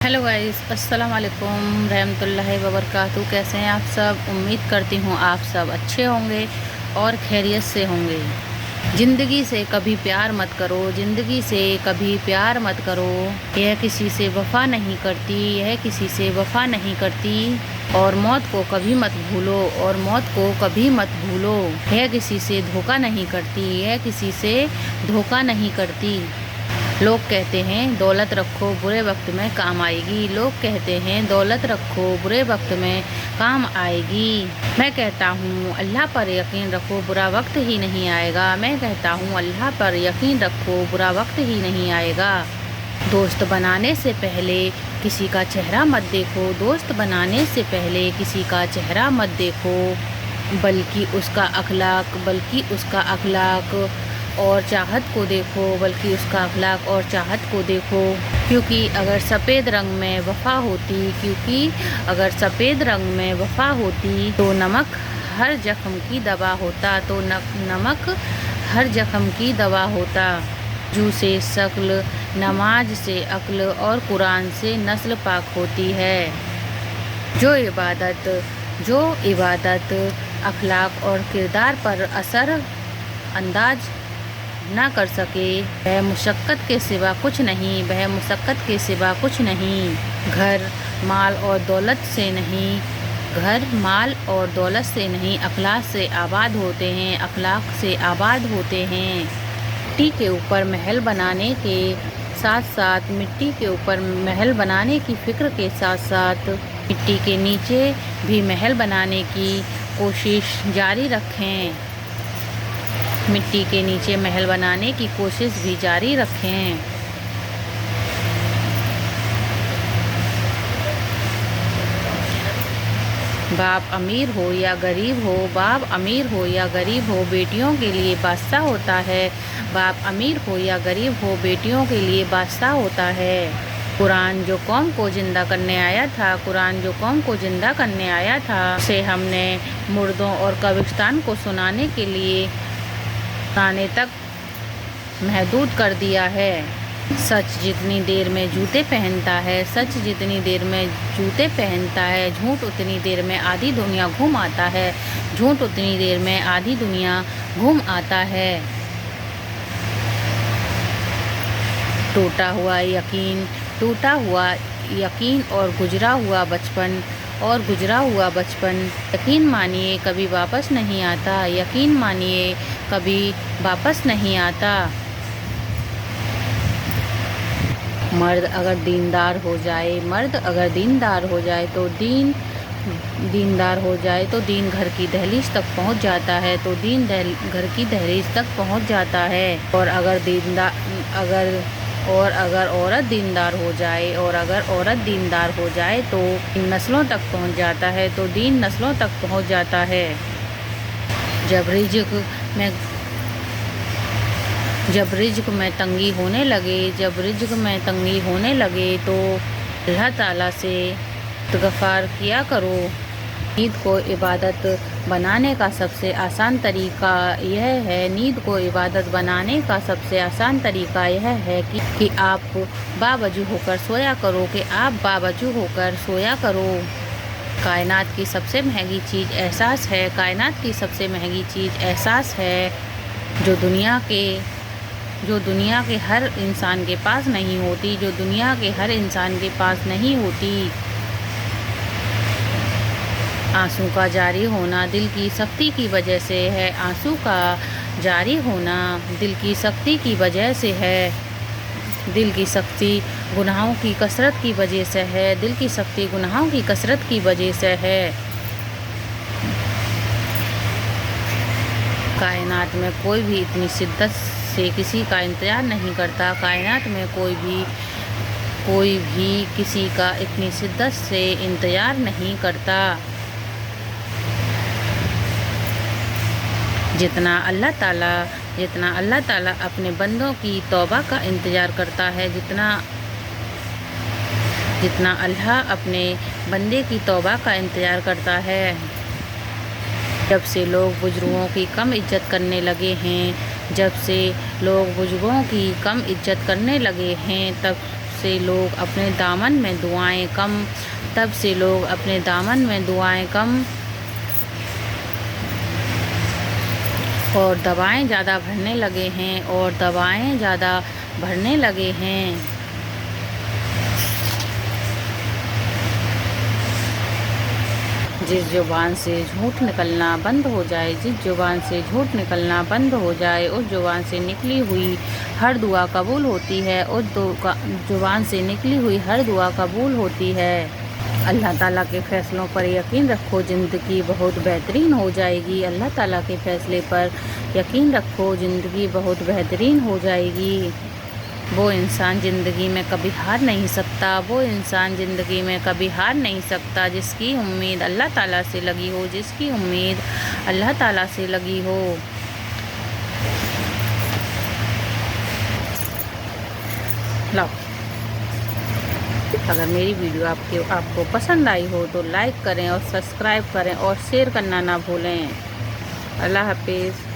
Hello guys, अस्सलाम वालेकुम रहमतुल्लाहि व बरकातहू। कैसे हैं आप सब? उम्मीद करती हूँ आप सब अच्छे होंगे और खैरियत से होंगे। ज़िंदगी से कभी प्यार मत करो, ज़िंदगी से कभी प्यार मत करो। यह किसी से वफ़ा नहीं करती, यह किसी से वफ़ा नहीं करती। और मौत को कभी मत भूलो, और मौत को कभी मत भूलो। यह किसी से धोखा नहीं करती, यह किसी से धोखा नहीं करती। लोग कहते हैं दौलत रखो बुरे वक्त में काम आएगी, लोग कहते हैं दौलत रखो बुरे वक्त में काम आएगी। मैं कहता हूँ अल्लाह पर यकीन रखो, बुरा वक्त ही नहीं आएगा। मैं कहता हूँ अल्लाह पर यकीन रखो, बुरा वक्त ही नहीं आएगा। दोस्त बनाने से पहले किसी का चेहरा मत देखो, दोस्त बनाने से पहले किसी का चेहरा मत देखो, बल्कि उसका अखलाक और चाहत को देखो, बल्कि उसका अखलाक और चाहत को देखो। क्योंकि अगर सफ़ेद रंग में वफ़ा होती तो नमक हर जख्म की दवा होता, नमक हर जख्म की दवा होता। वज़ू से शक्ल, नमाज से अक्ल और कुरान से नस्ल पाक होती है। जो इबादत अखलाक और किरदार पर असर अंदाज ना कर सके, वह मुशक्क़त के सिवा कुछ नहीं, वह मुशक्क़त के सिवा कुछ नहीं। घर माल और दौलत से नहीं, अखलाक से आबाद होते हैं, अखलाक से आबाद होते हैं। मिट्टी के ऊपर महल बनाने की फ़िक्र के साथ साथ मिट्टी के नीचे भी महल बनाने की कोशिश जारी रखें। मिट्टी के नीचे महल बनाने की कोशिश भी जारी रखें। बाप अमीर हो या गरीब हो, बेटियों के लिए बादशाह होता है। बाप अमीर हो या गरीब हो, बेटियों के लिए बादशाह होता है। कुरान जो कौम को जिंदा करने आया था, उसे हमने मुर्दों और कब्रिस्तान को सुनाने के लिए आने तक महदूद कर दिया है। सच जितनी देर में जूते पहनता है, झूठ उतनी देर में आधी दुनिया घूम आता है। टूटा हुआ यकीन और गुजरा हुआ बचपन, यकीन मानिए कभी वापस नहीं आता। मर्द अगर दीनदार तो दीन घर की दहलीज तक पहुंच जाता है, और अगर औरत दीनदार हो जाए तो दीन नस्लों तक पहुंच जाता है। जब रिज्क में तंगी होने लगे तो अल्लाह ताला से इस्तग़फ़ार किया करो। नींद को इबादत बनाने का सबसे आसान तरीका यह है कि आप बावजू होकर सोया करो। कायनात की सबसे महंगी चीज़ एहसास है, जो दुनिया के हर इंसान के पास नहीं होती। आंसू का जारी होना दिल की सख्ती की वजह से है, दिल की सख्ती गुनाहों की कसरत की वजह से है। कायनात में कोई भी इतनी शिद्दत से किसी का इंतजार नहीं करता, कायनात में कोई भी किसी का इतनी शिद्दत से इंतजार नहीं करता जितना अल्लाह ताला अपने बंदों की तौबा का इंतजार करता है, जितना अल्लाह अपने बंदे की तौबा का इंतजार करता है। जब से लोग बुजुर्गों की कम इज्जत करने लगे हैं, तब से लोग अपने दामन में दुआएं कम, तब से लोग अपने दामन में दुआएं कम और दवाएं ज़्यादा भरने लगे हैं, और दवाएं ज़्यादा भरने लगे हैं। जिस ज़ुबान से झूठ निकलना बंद हो जाए, जिस ज़ुबान से झूठ निकलना बंद हो जाए, उस ज़ुबान से निकली हुई हर दुआ कबूल होती है, उस ज़ुबान से निकली हुई हर दुआ कबूल होती है। अल्लाह ताला के फ़ैसलों पर यकीन रखो, ज़िंदगी बहुत बेहतरीन हो जाएगी। अल्लाह ताला के फ़ैसले पर यकीन रखो, ज़िंदगी बहुत बेहतरीन हो जाएगी। वो इंसान ज़िंदगी में कभी हार नहीं सकता, वो इंसान ज़िंदगी में कभी हार नहीं सकता जिसकी उम्मीद अल्लाह ताला से लगी हो, जिसकी उम्मीद अल्लाह ताला से लगी हो। लो, अगर मेरी वीडियो आपको पसंद आई हो तो लाइक करें और सब्सक्राइब करें और शेयर करना ना भूलें। अल्लाह हाफिज़।